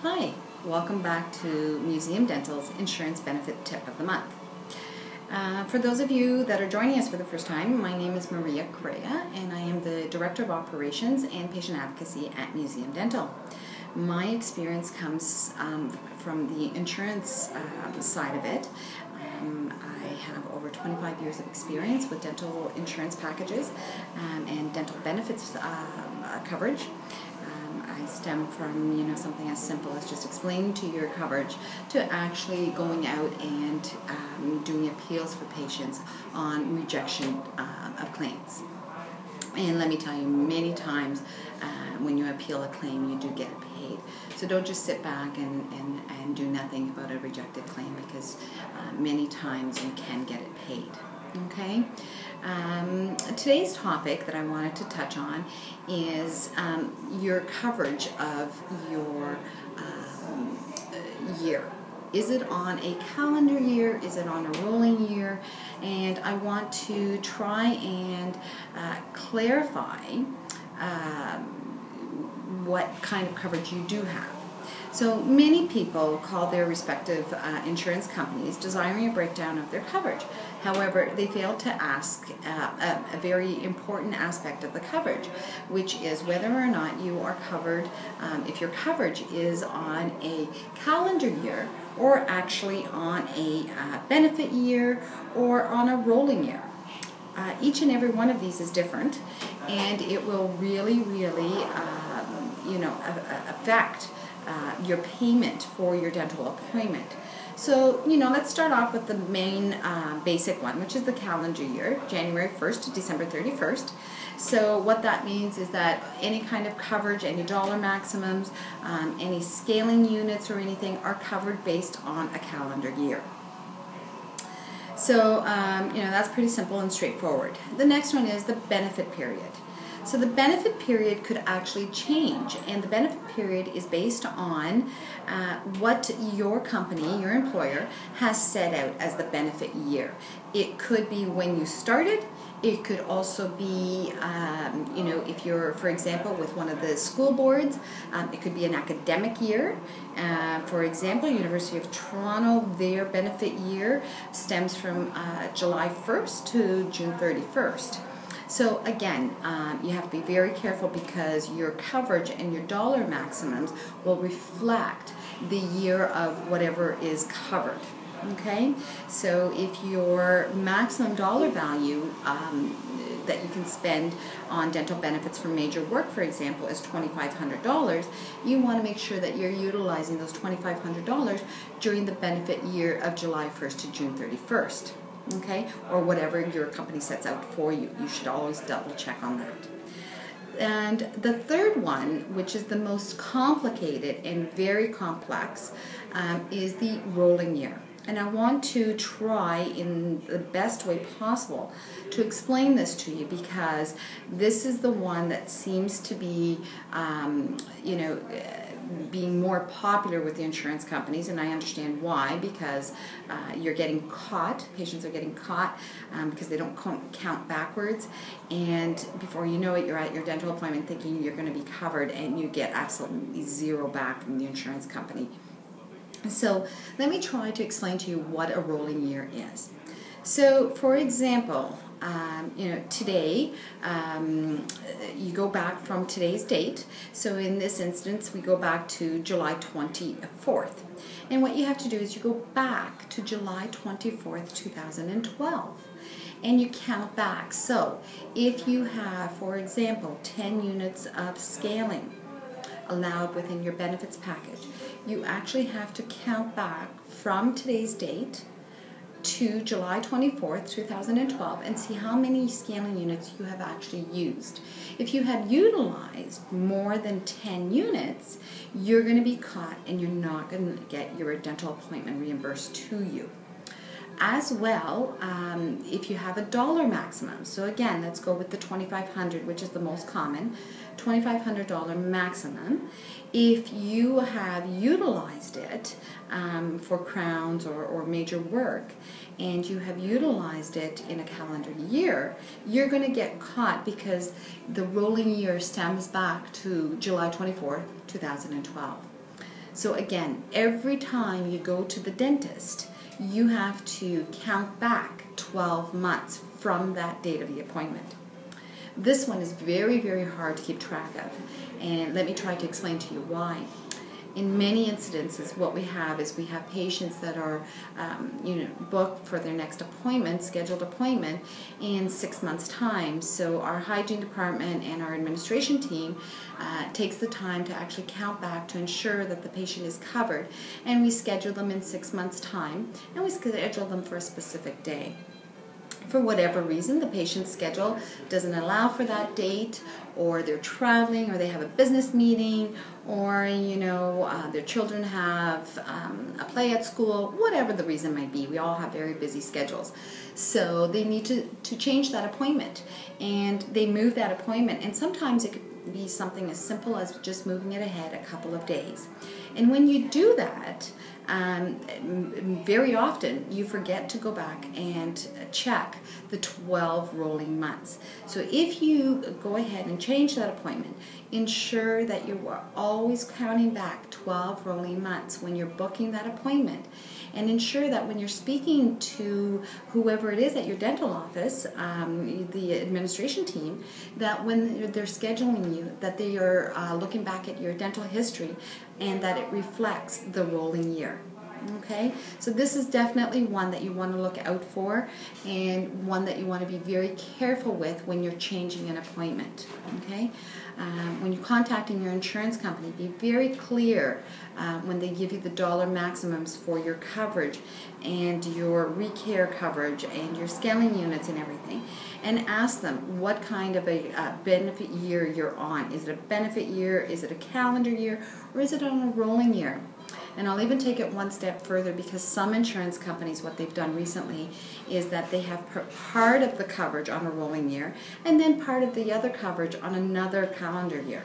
Hi, welcome back to Museum Dental's Insurance Benefit Tip of the Month. For those of you that are joining us for the first time, my name is Maria Correa and I am the Director of Operations and Patient Advocacy at Museum Dental. My experience comes from the insurance side of it. I have over 25 years of experience with dental insurance packages and dental benefits coverage. I stem from something as simple as just explaining to your coverage to actually going out and doing appeals for patients on rejection of claims. And let me tell you, many times when you appeal a claim, you do get it paid. So don't just sit back and do nothing about a rejected claim, because many times you can get it paid. Okay? Today's topic that I wanted to touch on is your coverage of your year. Is it on a calendar year? Is it on a rolling year? And I want to try and clarify what kind of coverage you do have. So many people call their respective insurance companies desiring a breakdown of their coverage. However, they fail to ask a very important aspect of the coverage, which is whether or not you are covered, if your coverage is on a calendar year or actually on a benefit year or on a rolling year. Each and every one of these is different, and it will really affect your payment for your dental appointment. So, let's start off with the main basic one, which is the calendar year, January 1st to December 31st. So what that means is that any kind of coverage, any dollar maximums, any scaling units or anything are covered based on a calendar year. So, that's pretty simple and straightforward. The next one is the benefit period. So the benefit period could actually change, and the benefit period is based on what your company, your employer, has set out as the benefit year. It could be when you started. It could also be, if you're, for example, with one of the school boards, it could be an academic year. For example, University of Toronto, their benefit year stems from July 1st to June 31st. So again, you have to be very careful, because your coverage and your dollar maximums will reflect the year of whatever is covered. Okay, so if your maximum dollar value that you can spend on dental benefits for major work, for example, is $2,500, you want to make sure that you're utilizing those $2,500 during the benefit year of July 1st to June 31st. Okay, or whatever your company sets out for you. You should always double check on that. And the third one, which is the most complicated and very complex, is the rolling year. And I want to try in the best way possible to explain this to you, because this is the one that seems to be, being more popular with the insurance companies, and I understand why, because you're getting caught, patients are getting caught because they don't count backwards, and before you know it, you're at your dental appointment thinking you're going to be covered, and you get absolutely zero back from the insurance company. So let me try to explain to you what a rolling year is. So, for example, today, you go back from today's date. So in this instance, we go back to July 24th. And what you have to do is you go back to July 24th, 2012. And you count back. So if you have, for example, 10 units of scaling allowed within your benefits package, you actually have to count back from today's date to July 24th, 2012, and see how many scaling units you have actually used. If you have utilized more than 10 units, you're going to be caught and you're not going to get your dental appointment reimbursed to you. As well, if you have a dollar maximum, so again, let's go with the $2,500, which is the most common, $2,500 maximum. If you have utilized it for crowns or major work, and you have utilized it in a calendar year, you're going to get caught, because the rolling year stems back to July 24th, 2012. So again, every time you go to the dentist, you have to count back 12 months from that date of the appointment. This one is very, very hard to keep track of, and let me try to explain to you why. In many incidences, what we have is we have patients that are booked for their next appointment, scheduled appointment, in 6 months' time. So our hygiene department and our administration team takes the time to actually count back to ensure that the patient is covered. And we schedule them in 6 months' time, and we schedule them for a specific day. For whatever reason, the patient's schedule doesn't allow for that date, or they're traveling, or they have a business meeting, or their children have a play at school, whatever the reason might be. We all have very busy schedules. So they need to change that appointment, and they move that appointment, and sometimes it could be something as simple as just moving it ahead a couple of days. And when you do that, very often you forget to go back and check the 12 rolling months. So if you go ahead and change that appointment, ensure that you are always counting back 12 rolling months when you're booking that appointment, and ensure that when you're speaking to whoever it is at your dental office, the administration team, that when they're scheduling you, that they are looking back at your dental history and that it reflects the rolling year. Okay, so this is definitely one that you want to look out for, and one that you want to be very careful with when you're changing an appointment. Okay, when you're contacting your insurance company, be very clear when they give you the dollar maximums for your coverage and your recare coverage and your scaling units and everything, and ask them what kind of a benefit year you're on. Is it a benefit year? Is it a calendar year? Or is it on a rolling year? And I'll even take it one step further, because some insurance companies, what they've done recently is that they have part of the coverage on a rolling year and then part of the other coverage on another calendar year.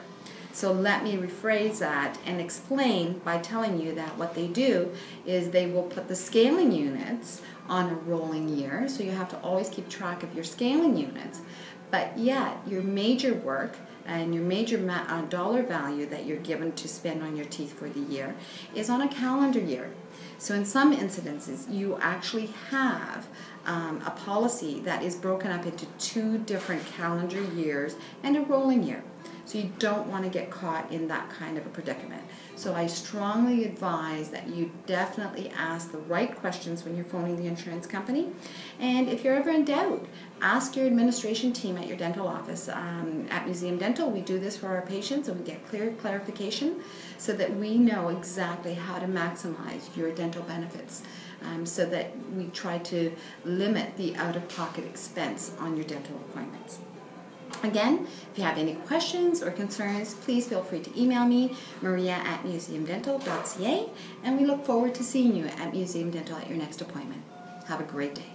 So let me rephrase that and explain by telling you that what they do is they will put the scaling units on a rolling year, so you have to always keep track of your scaling units, but yet your major work and your major dollar value that you're given to spend on your teeth for the year is on a calendar year. So in some incidences, you actually have a policy that is broken up into 2 different calendar years and a rolling year. So you don't want to get caught in that kind of a predicament. So I strongly advise that you definitely ask the right questions when you're phoning the insurance company. And if you're ever in doubt, ask your administration team at your dental office. At Museum Dental, we do this for our patients, and we get clear clarification so that we know exactly how to maximize your dental benefits, so that we try to limit the out-of-pocket expense on your dental appointments. Again, if you have any questions or concerns, please feel free to email me, maria@museumdental.ca, and we look forward to seeing you at Museum Dental at your next appointment. Have a great day.